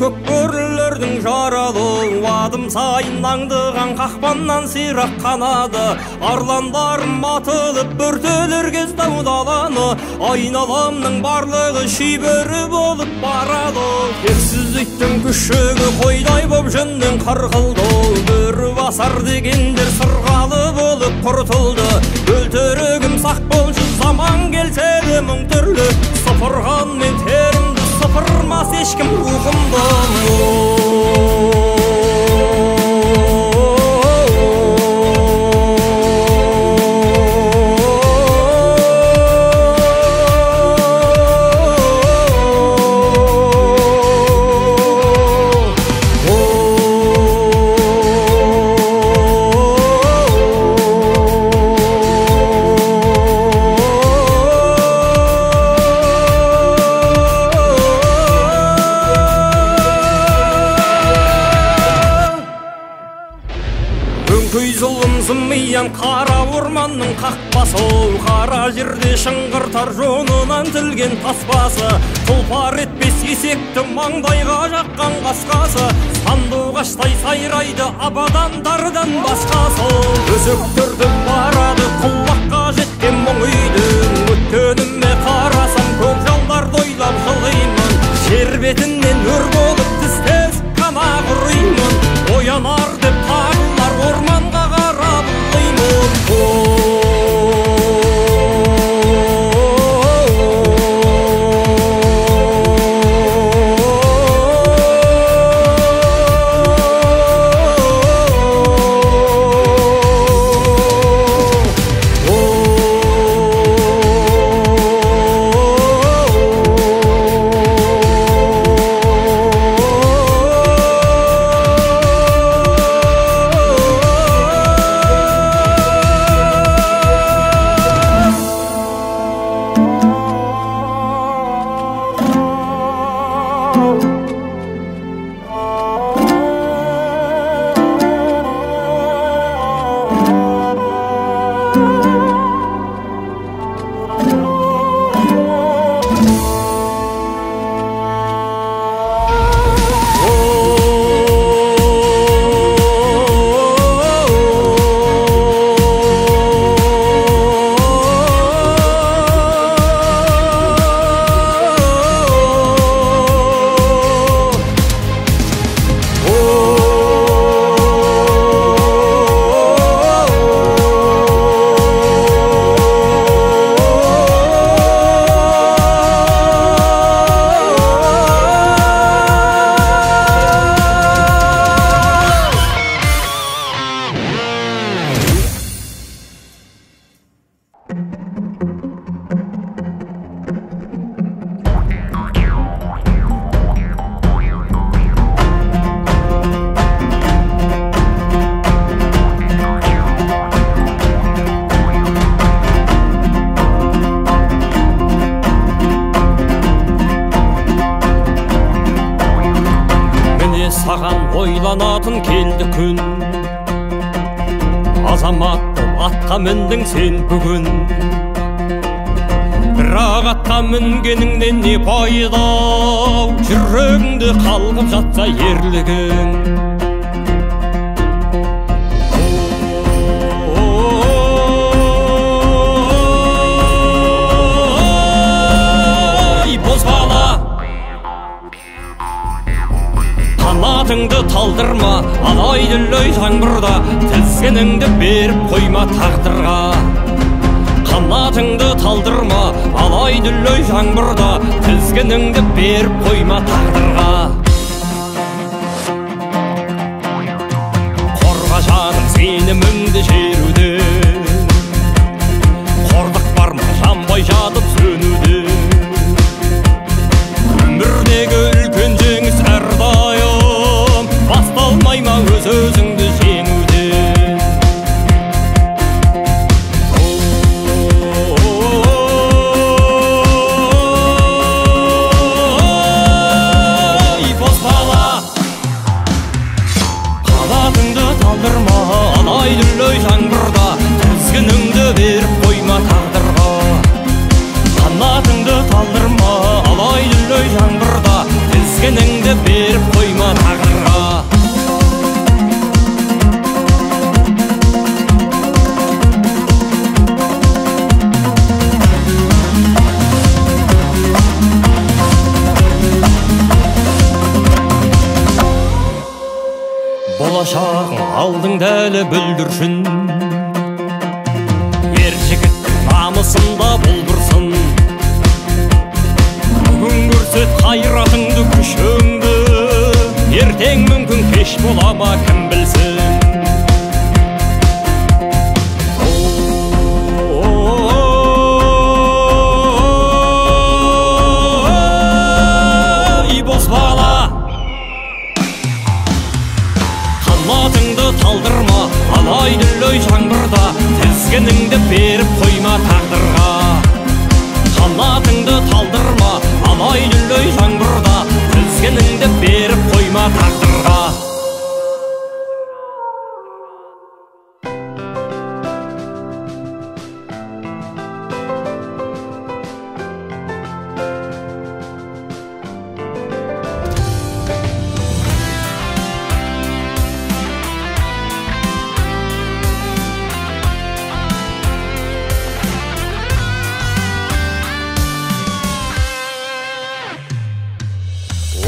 көкбөрілердің жаралы, адым сайын аңдыған қақпаннан сирақ қанады. Арландарым атылып бүртелер кез таудаланы, айналамның барлығы шибөрі болып барады. Тексіз иттің күшігі қойдай боп жүннен қырқылды, бөрі басар дегендер сырғалы болып құртылды. Өлтірігім сақ болшы, заман келсе де мың түрлі, сыпырған мен терімді сыпырмас ешкім рухымды. Көй зұлым зымиян қара орманның қақпасы, қара жерде шыңғыртар жонынан тілген таспасы. Тұлпар етпес есекті маңдайға жаққан қасқасы, сандуғаштай сайрайды абадандардан басқасы. Өзектірді барады құлаққа жеткен мұң үйдің, өткеніме қарасам көкжалдарды ойлап жылаймын. Жер бетінен өр болып тістес қана құраймын, оянар деп тағылар орманға қарап ұлаймын. Саған ойланатын келді күн, азаматты атқа міндің сен бүгін. Бірақ атқа мінгеніңнен не пайда, жүрегіңді қалғып жатса ерлігің. Қанатыңды талдырма, алай-дүлей жаңбырда, тізгініңді беріп қойма тағдырға. Қанатыңды талдырма, алай-дүлей жаңбырда, тізгініңді беріп қойма тағдырға. Қорға жаным сеніміңді жеруден, қордық бар ма жанбай жатып сөнуден. Өмірдегі үлкен жеңіс әрдайым басталмай ма өз-өзіңді жеңуден. Ой, бос бала, қанатыңды талдырма, алай-дүлей жаңбырда, тізгініңді беріп қойма тағдырға. Қанатыңды талдырма, алай-дүлей жаңбырда, тізгініңді беріп қойма болашағың алдыңда әлі бүлдіршін. Ер жігіттің намысында бұлбұрсын, бүгін көрсет қайратыңды күшіңді, ертең мүмкін кеш бола ма кім білсін. Қанатыңды талдырма, алай-дүлей жаңбырда, тізгініңді беріп қойма тағдырға. Қанатыңды талдырма, алай-дүлей жаңбырда, тізгініңді беріп қойма тағдырға.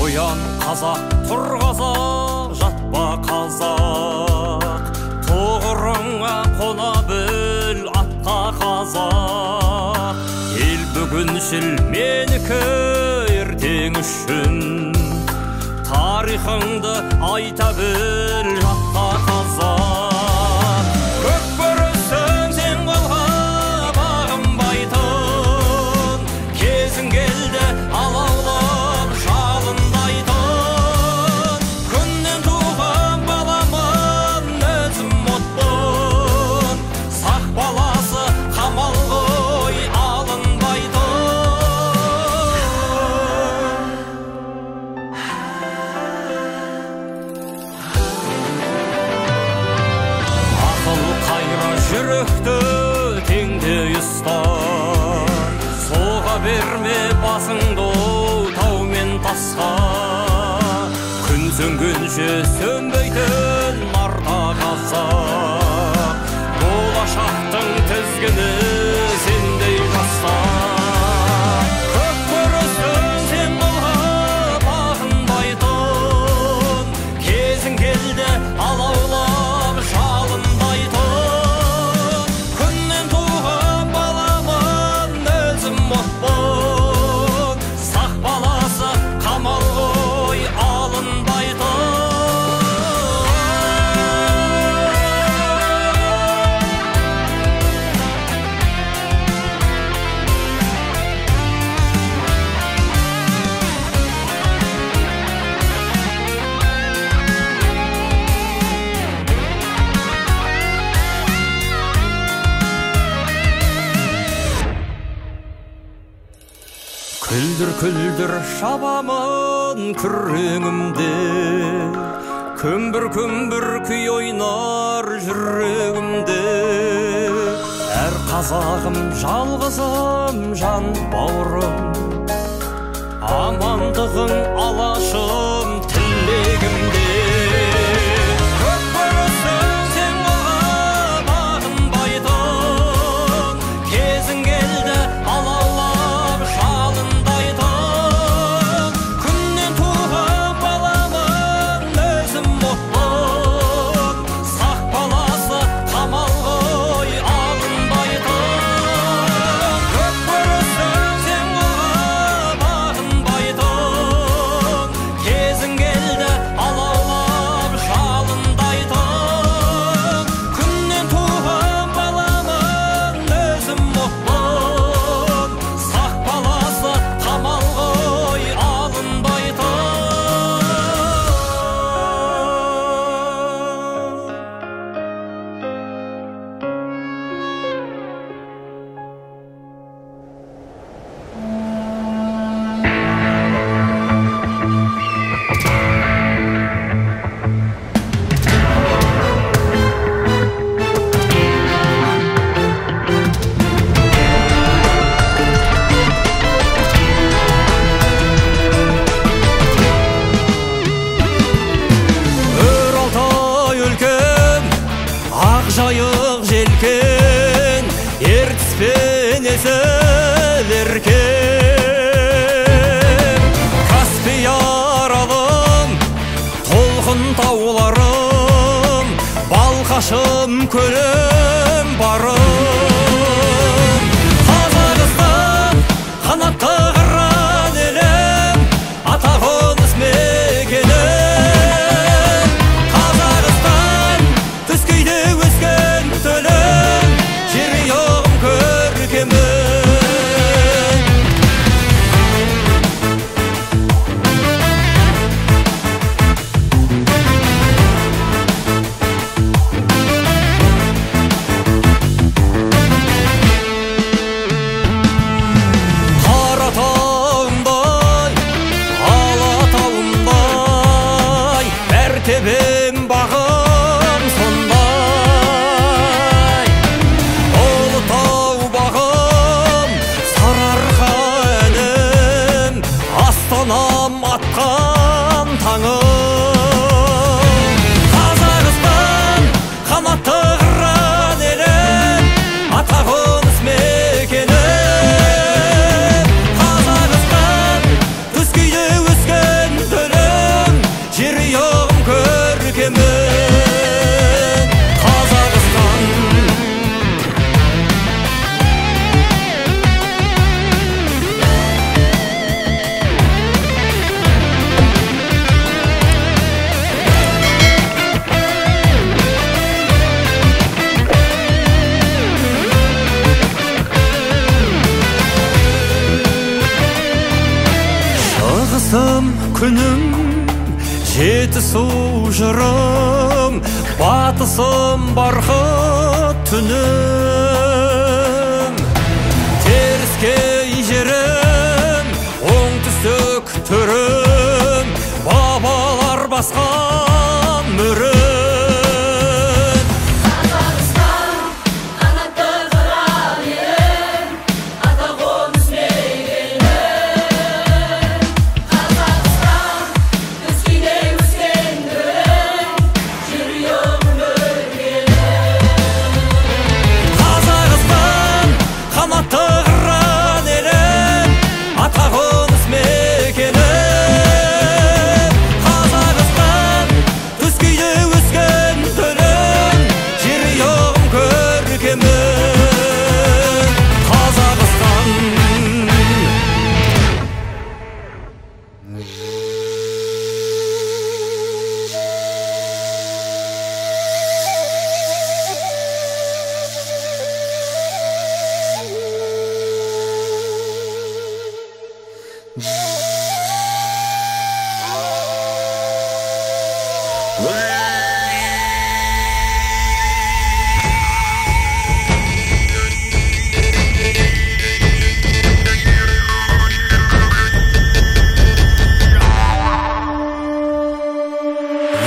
Оян қазақ, тұр қазақ, жатпа қазақ, тұғырыңа қона біл атқа қазақ. Ел бүгіншіл менікі ертең үшін, тарихыңды айта біл жатқа қазақ. Көк көрістің сен қолға бағынбайтын, кезің келді алаулап жалындайтын. Күннен туған баламын, өзім отпын, сақ баласы қамал ғой алынбайтын. Ақыл қайра жүректі теңде ұста, соға берме басыңды тау мен тасқа. Күн сөнгенше сөнбейтін нарда қазақ, болашақтың тізгіні сендей жаста. Көк көрістің сен қолға бағынбайтын, кезің келді алаулап жалындайтын. Күннен туған баламын, өзім отпын, сақ баласы қамал ғой алынбайтын. Күлдір-күлдір шабамын күреңімде, күмбір-күмбір күй ойнар жүрегімде. Әр қазағым жалғызым жан бауырым, амандығың алашым тілегімде. Көк көрістің сен қолға бағынбайтын, кезің келді алаулап жалындайтын. Күннен туған баламын, өзім отпын, сақ баласы қамал ғой алынбайтын. Көк көрістің сен қолға бағынбайтын, кезің келді алаулап жалындайтын. Күннен туған баламын, өзім отпын, сақ баласы қамал ғой алынбайтын. Өр Алтай өлкем, ақ жайық желкен, ертіс пен есіл еркен. Каспий аралым, толқын таулары, қашым көлем барым. Қазақстан қанатты қыран елім, атағымыз мекенім. Қазақстан түскейде өскен төлім, жерұйығым көркемім. Тебем бағым сондай, Ұлытау бағым, Сарыарқа әнім, Астанам атқан таңым. Қазақстан қанатты қыран елім, атағымыз мекенім. Қазақстан төскейде өскен төлім, жерұйығым көркемім. Қазақстан шығысым күнім, жетісу жырым, батысым барқыт түнім. Теріскей жерім, оңтүстік түрім, бабалар басқан мөрім. Қазақстан қанатты қыран елім, атағымыз мекенім. Қазақстан төскейде өскен төлім, жерұйығым көркемім. Қазақстан қанатты қыран елім, атағымыз мекенім. Қазақстан төскейде өскен төлім, жерұйығым көркемім. Қазақстан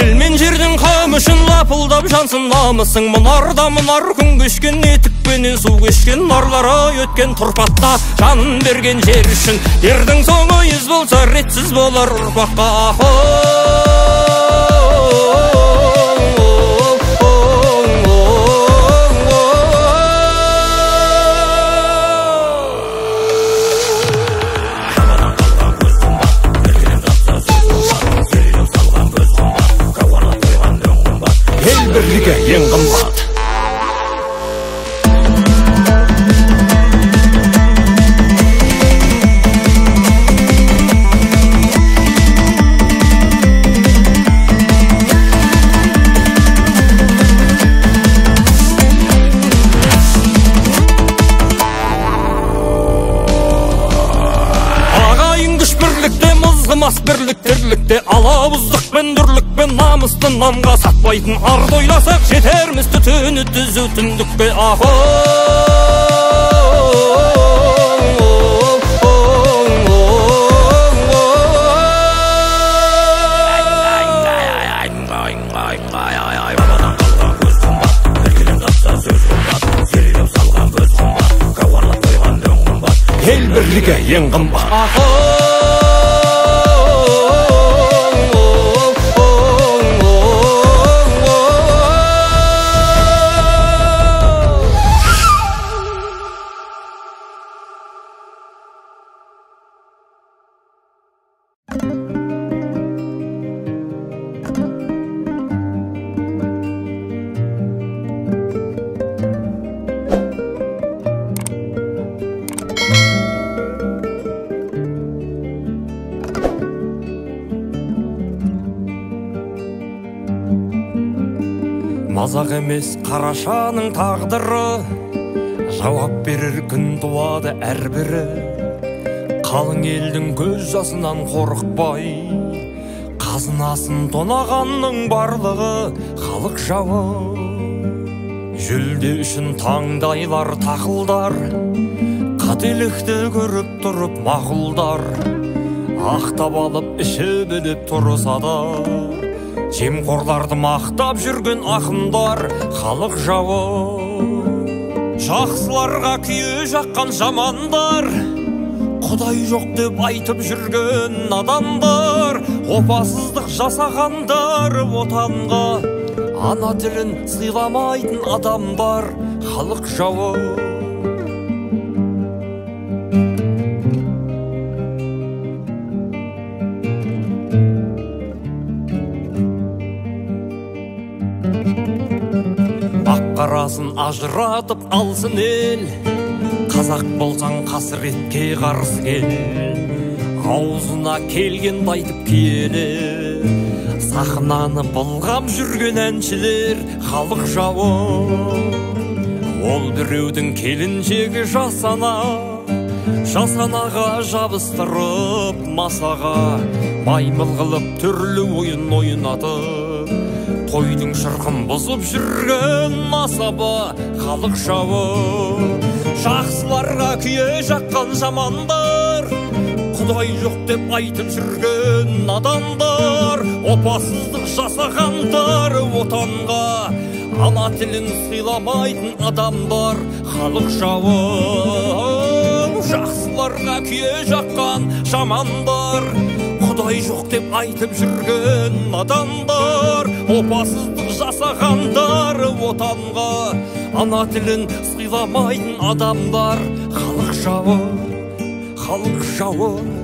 ел мен жердің қамы үшін лапылдап жансын намысың. Мұнарда мұнар күн кешкен, етікпенен су кешкен, нарлары өткен тұрпатта жанын берген жер үшін. Ердің соңы ез болса ретсіз болар ұрпаққа. Ел бірлігі ең қымбат. Ағайын күш бірлікте, мызғымас бірлік тірлікте, алауыздықпен дүрлікпен намысты намға сатпайтын арды ойласақ жетерміз түтіні түзу түндікке. Ел бірлігі ең қымбат. мазақ емес қарашаның тағдыры, жауап берер күн туады әрбірі. Қалың елдің көз жасынан қорықпай, қазынасын тонағанның барлығы халық жауы. Жүлде үшін таңдайлар тақылдар, қателікті көріп тұрып мақұлдар. Ақтап алып іші біліп тұрса да, жемқорларды мақтап жүрген ақындар халық жауы. Жақсыларға күйе жаққан жамандар, Құдай жоқ деп айтып жүрген адамдар, опасыздық жасағандар отанға, ана тілін сыйламайтын адамдар халық жауы. Ақ-қарасын ажыратып алсын ел, қазақ болсаң қасіретке қарсы кел. Аузына келген айтып киелі, сахнаны былғап жүрген әншілер халық жауы. Ол біреудің келіншегі жасана, жасанаға жабыстырып масаға, маймыл қылып түрлі ойын ойнатып, тойдың шырқын бұзып жүрген масаба халық жауы. Жақсыларға күйе жаққан жамандар, Құдай жоқ деп айтып жүрген адамдар, опасыздық жасағандар отанға, ана тілін сыйламайтын адамдар халық жауы. Жақсыларға күйе жаққан жамандар, Құдай жоқ деп айтып жүрген адамдар, опасыздық жасағандар отанға, ана тілін сыйламайтын адамдар халық жауы, халық жауы.